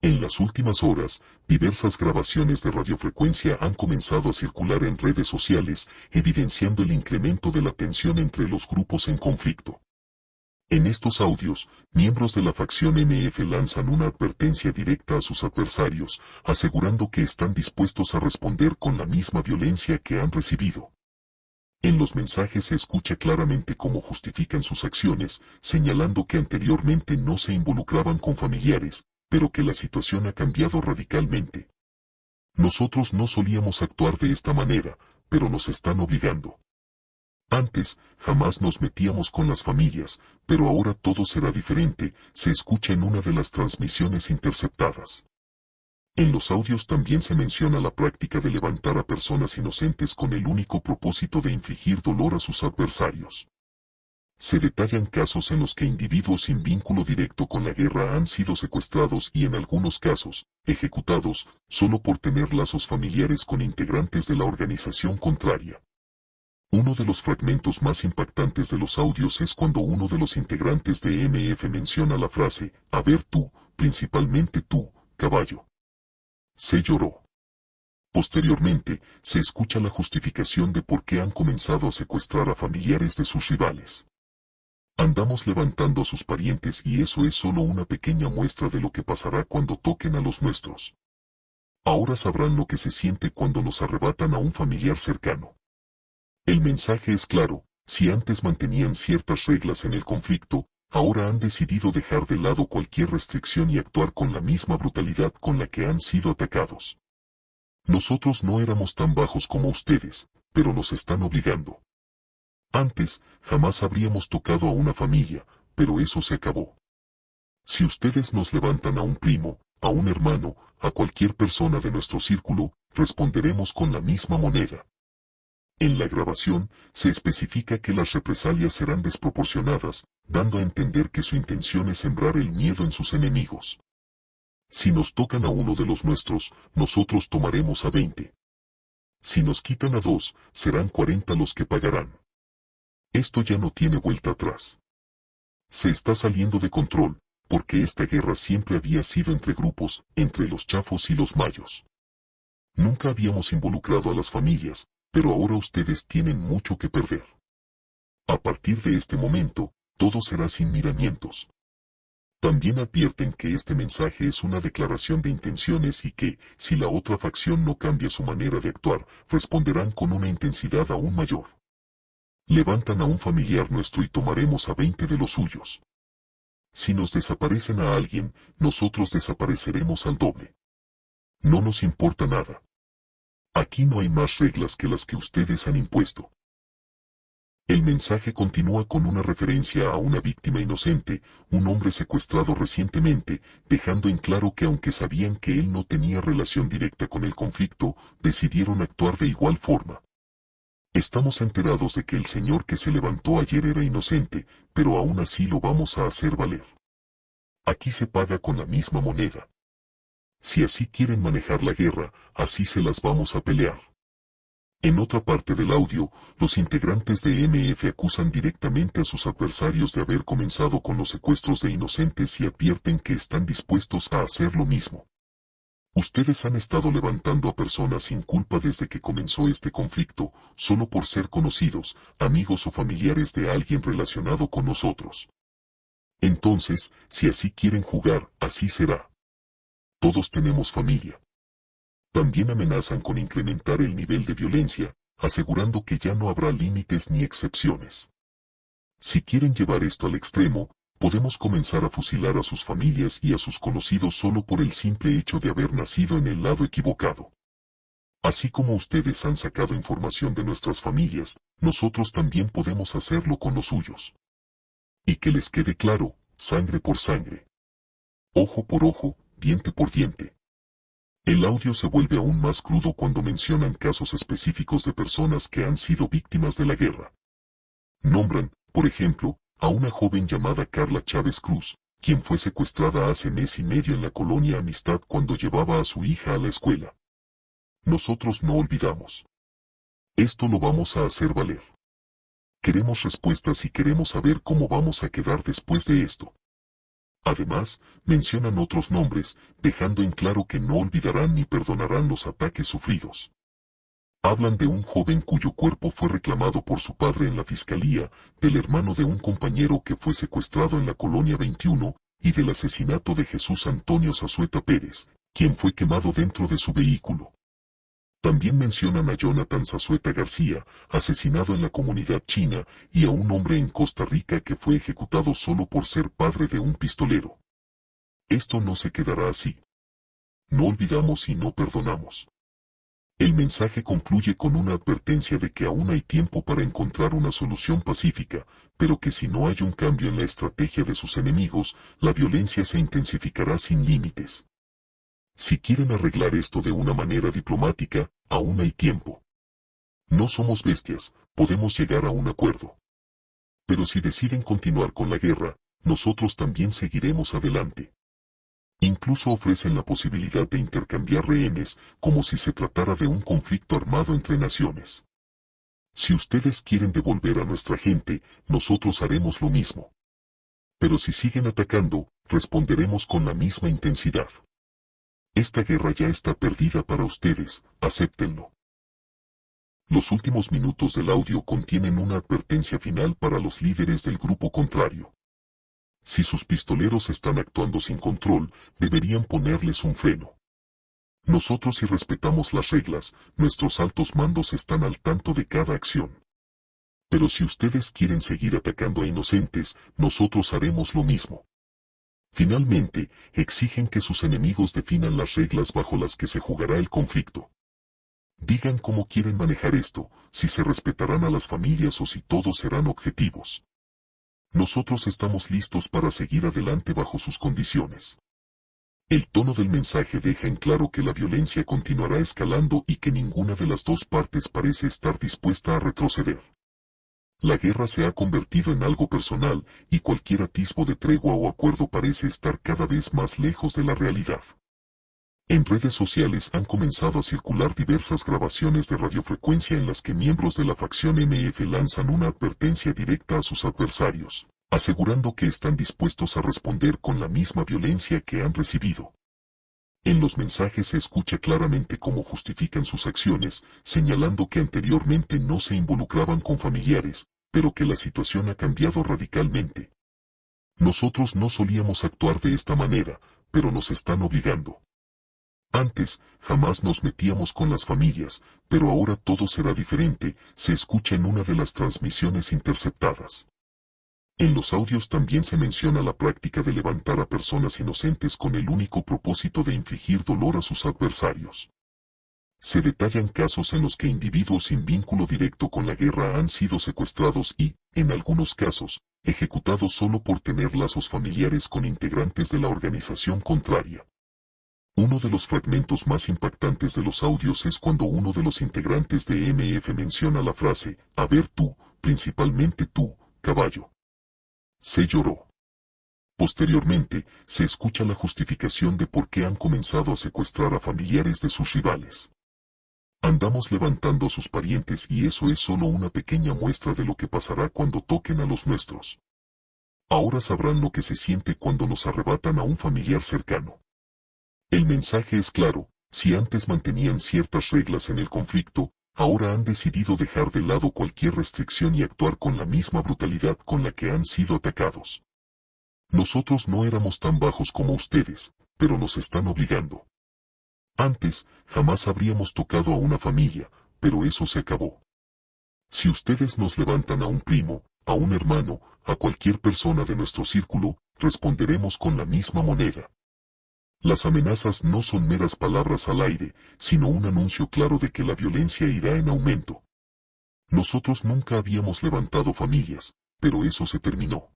En las últimas horas, diversas grabaciones de radiofrecuencia han comenzado a circular en redes sociales, evidenciando el incremento de la tensión entre los grupos en conflicto. En estos audios, miembros de la facción MF lanzan una advertencia directa a sus adversarios, asegurando que están dispuestos a responder con la misma violencia que han recibido. En los mensajes se escucha claramente cómo justifican sus acciones, señalando que anteriormente no se involucraban con familiares, pero que la situación ha cambiado radicalmente. Nosotros no solíamos actuar de esta manera, pero nos están obligando. Antes, jamás nos metíamos con las familias, pero ahora todo será diferente, se escucha en una de las transmisiones interceptadas. En los audios también se menciona la práctica de levantar a personas inocentes con el único propósito de infligir dolor a sus adversarios. Se detallan casos en los que individuos sin vínculo directo con la guerra han sido secuestrados y en algunos casos, ejecutados, solo por tener lazos familiares con integrantes de la organización contraria. Uno de los fragmentos más impactantes de los audios es cuando uno de los integrantes de MF menciona la frase, "A ver tú, principalmente tú, caballo". Se lloró. Posteriormente, se escucha la justificación de por qué han comenzado a secuestrar a familiares de sus rivales. Andamos levantando a sus parientes y eso es solo una pequeña muestra de lo que pasará cuando toquen a los nuestros. Ahora sabrán lo que se siente cuando nos arrebatan a un familiar cercano. El mensaje es claro, si antes mantenían ciertas reglas en el conflicto, ahora han decidido dejar de lado cualquier restricción y actuar con la misma brutalidad con la que han sido atacados. Nosotros no éramos tan bajos como ustedes, pero nos están obligando. Antes, jamás habríamos tocado a una familia, pero eso se acabó. Si ustedes nos levantan a un primo, a un hermano, a cualquier persona de nuestro círculo, responderemos con la misma moneda. En la grabación, se especifica que las represalias serán desproporcionadas, dando a entender que su intención es sembrar el miedo en sus enemigos. Si nos tocan a uno de los nuestros, nosotros tomaremos a 20. Si nos quitan a 2, serán 40 los que pagarán. Esto ya no tiene vuelta atrás. Se está saliendo de control, porque esta guerra siempre había sido entre grupos, entre los chafos y los mayos. Nunca habíamos involucrado a las familias, pero ahora ustedes tienen mucho que perder. A partir de este momento, todo será sin miramientos. También advierten que este mensaje es una declaración de intenciones y que, si la otra facción no cambia su manera de actuar, responderán con una intensidad aún mayor. Levantan a un familiar nuestro y tomaremos a 20 de los suyos. Si nos desaparecen a alguien, nosotros desapareceremos al doble. No nos importa nada. Aquí no hay más reglas que las que ustedes han impuesto. El mensaje continúa con una referencia a una víctima inocente, un hombre secuestrado recientemente, dejando en claro que aunque sabían que él no tenía relación directa con el conflicto, decidieron actuar de igual forma. Estamos enterados de que el señor que se levantó ayer era inocente, pero aún así lo vamos a hacer valer. Aquí se paga con la misma moneda. Si así quieren manejar la guerra, así se las vamos a pelear. En otra parte del audio, los integrantes de MF acusan directamente a sus adversarios de haber comenzado con los secuestros de inocentes y advierten que están dispuestos a hacer lo mismo. Ustedes han estado levantando a personas sin culpa desde que comenzó este conflicto, solo por ser conocidos, amigos o familiares de alguien relacionado con nosotros. Entonces, si así quieren jugar, así será. Todos tenemos familia. También amenazan con incrementar el nivel de violencia, asegurando que ya no habrá límites ni excepciones. Si quieren llevar esto al extremo, podemos comenzar a fusilar a sus familias y a sus conocidos solo por el simple hecho de haber nacido en el lado equivocado. Así como ustedes han sacado información de nuestras familias, nosotros también podemos hacerlo con los suyos. Y que les quede claro, sangre por sangre. Ojo por ojo, diente por diente. El audio se vuelve aún más crudo cuando mencionan casos específicos de personas que han sido víctimas de la guerra. Nombran, por ejemplo, a una joven llamada Carla Chávez Cruz, quien fue secuestrada hace mes y medio en la colonia Amistad cuando llevaba a su hija a la escuela. Nosotros no olvidamos. Esto lo vamos a hacer valer. Queremos respuestas y queremos saber cómo vamos a quedar después de esto. Además, mencionan otros nombres, dejando en claro que no olvidarán ni perdonarán los ataques sufridos. Hablan de un joven cuyo cuerpo fue reclamado por su padre en la fiscalía, del hermano de un compañero que fue secuestrado en la Colonia 21, y del asesinato de Jesús Antonio Zazueta Pérez, quien fue quemado dentro de su vehículo. También mencionan a Jonathan Zazueta García, asesinado en la comunidad china, y a un hombre en Costa Rica que fue ejecutado solo por ser padre de un pistolero. Esto no se quedará así. No olvidamos y no perdonamos. El mensaje concluye con una advertencia de que aún hay tiempo para encontrar una solución pacífica, pero que si no hay un cambio en la estrategia de sus enemigos, la violencia se intensificará sin límites. Si quieren arreglar esto de una manera diplomática, aún hay tiempo. No somos bestias, podemos llegar a un acuerdo. Pero si deciden continuar con la guerra, nosotros también seguiremos adelante. Incluso ofrecen la posibilidad de intercambiar rehenes, como si se tratara de un conflicto armado entre naciones. Si ustedes quieren devolver a nuestra gente, nosotros haremos lo mismo. Pero si siguen atacando, responderemos con la misma intensidad. Esta guerra ya está perdida para ustedes, acéptenlo. Los últimos minutos del audio contienen una advertencia final para los líderes del grupo contrario. Si sus pistoleros están actuando sin control, deberían ponerles un freno. Nosotros si respetamos las reglas, nuestros altos mandos están al tanto de cada acción. Pero si ustedes quieren seguir atacando a inocentes, nosotros haremos lo mismo. Finalmente, exigen que sus enemigos definan las reglas bajo las que se jugará el conflicto. Digan cómo quieren manejar esto, si se respetarán a las familias o si todos serán objetivos. Nosotros estamos listos para seguir adelante bajo sus condiciones. El tono del mensaje deja en claro que la violencia continuará escalando y que ninguna de las dos partes parece estar dispuesta a retroceder. La guerra se ha convertido en algo personal, y cualquier atisbo de tregua o acuerdo parece estar cada vez más lejos de la realidad. En redes sociales han comenzado a circular diversas grabaciones de radiofrecuencia en las que miembros de la facción MF lanzan una advertencia directa a sus adversarios, asegurando que están dispuestos a responder con la misma violencia que han recibido. En los mensajes se escucha claramente cómo justifican sus acciones, señalando que anteriormente no se involucraban con familiares, pero que la situación ha cambiado radicalmente. Nosotros no solíamos actuar de esta manera, pero nos están obligando. Antes, jamás nos metíamos con las familias, pero ahora todo será diferente, se escucha en una de las transmisiones interceptadas. En los audios también se menciona la práctica de levantar a personas inocentes con el único propósito de infligir dolor a sus adversarios. Se detallan casos en los que individuos sin vínculo directo con la guerra han sido secuestrados y, en algunos casos, ejecutados solo por tener lazos familiares con integrantes de la organización contraria. Uno de los fragmentos más impactantes de los audios es cuando uno de los integrantes de MF menciona la frase, "A ver tú, principalmente tú, caballo". Se lloró. Posteriormente, se escucha la justificación de por qué han comenzado a secuestrar a familiares de sus rivales. Andamos levantando a sus parientes y eso es solo una pequeña muestra de lo que pasará cuando toquen a los nuestros. Ahora sabrán lo que se siente cuando nos arrebatan a un familiar cercano. El mensaje es claro, si antes mantenían ciertas reglas en el conflicto, ahora han decidido dejar de lado cualquier restricción y actuar con la misma brutalidad con la que han sido atacados. Nosotros no éramos tan bajos como ustedes, pero nos están obligando. Antes, jamás habríamos tocado a una familia, pero eso se acabó. Si ustedes nos levantan a un primo, a un hermano, a cualquier persona de nuestro círculo, responderemos con la misma moneda. Las amenazas no son meras palabras al aire, sino un anuncio claro de que la violencia irá en aumento. Nosotros nunca habíamos levantado familias, pero eso se terminó.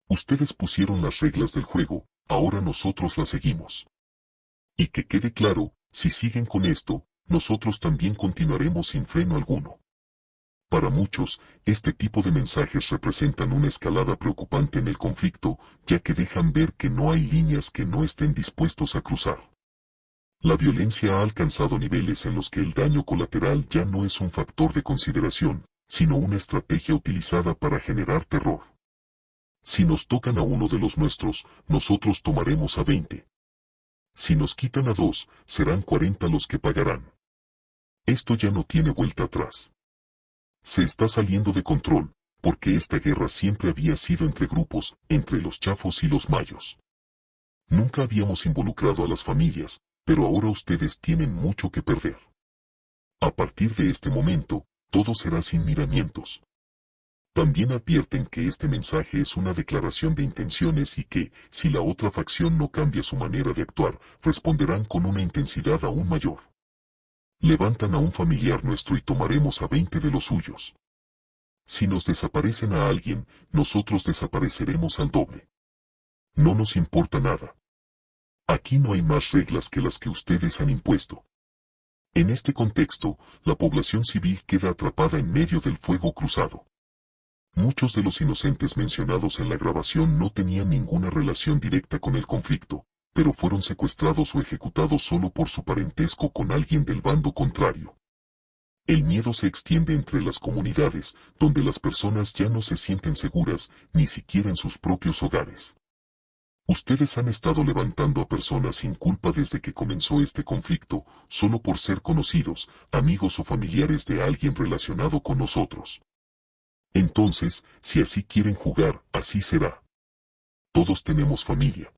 Ustedes pusieron las reglas del juego, ahora nosotros las seguimos. Y que quede claro, si siguen con esto, nosotros también continuaremos sin freno alguno. Para muchos, este tipo de mensajes representan una escalada preocupante en el conflicto, ya que dejan ver que no hay líneas que no estén dispuestos a cruzar. La violencia ha alcanzado niveles en los que el daño colateral ya no es un factor de consideración, sino una estrategia utilizada para generar terror. Si nos tocan a uno de los nuestros, nosotros tomaremos a 20. Si nos quitan a 2, serán 40 los que pagarán. Esto ya no tiene vuelta atrás. Se está saliendo de control, porque esta guerra siempre había sido entre grupos, entre los chafos y los mayos. Nunca habíamos involucrado a las familias, pero ahora ustedes tienen mucho que perder. A partir de este momento, todo será sin miramientos. También advierten que este mensaje es una declaración de intenciones y que, si la otra facción no cambia su manera de actuar, responderán con una intensidad aún mayor. Levantan a un familiar nuestro y tomaremos a 20 de los suyos. Si nos desaparecen a alguien, nosotros desapareceremos al doble. No nos importa nada. Aquí no hay más reglas que las que ustedes han impuesto. En este contexto, la población civil queda atrapada en medio del fuego cruzado. Muchos de los inocentes mencionados en la grabación no tenían ninguna relación directa con el conflicto, pero fueron secuestrados o ejecutados solo por su parentesco con alguien del bando contrario. El miedo se extiende entre las comunidades, donde las personas ya no se sienten seguras, ni siquiera en sus propios hogares. Ustedes han estado levantando a personas sin culpa desde que comenzó este conflicto, solo por ser conocidos, amigos o familiares de alguien relacionado con nosotros. Entonces, si así quieren jugar, así será. Todos tenemos familia.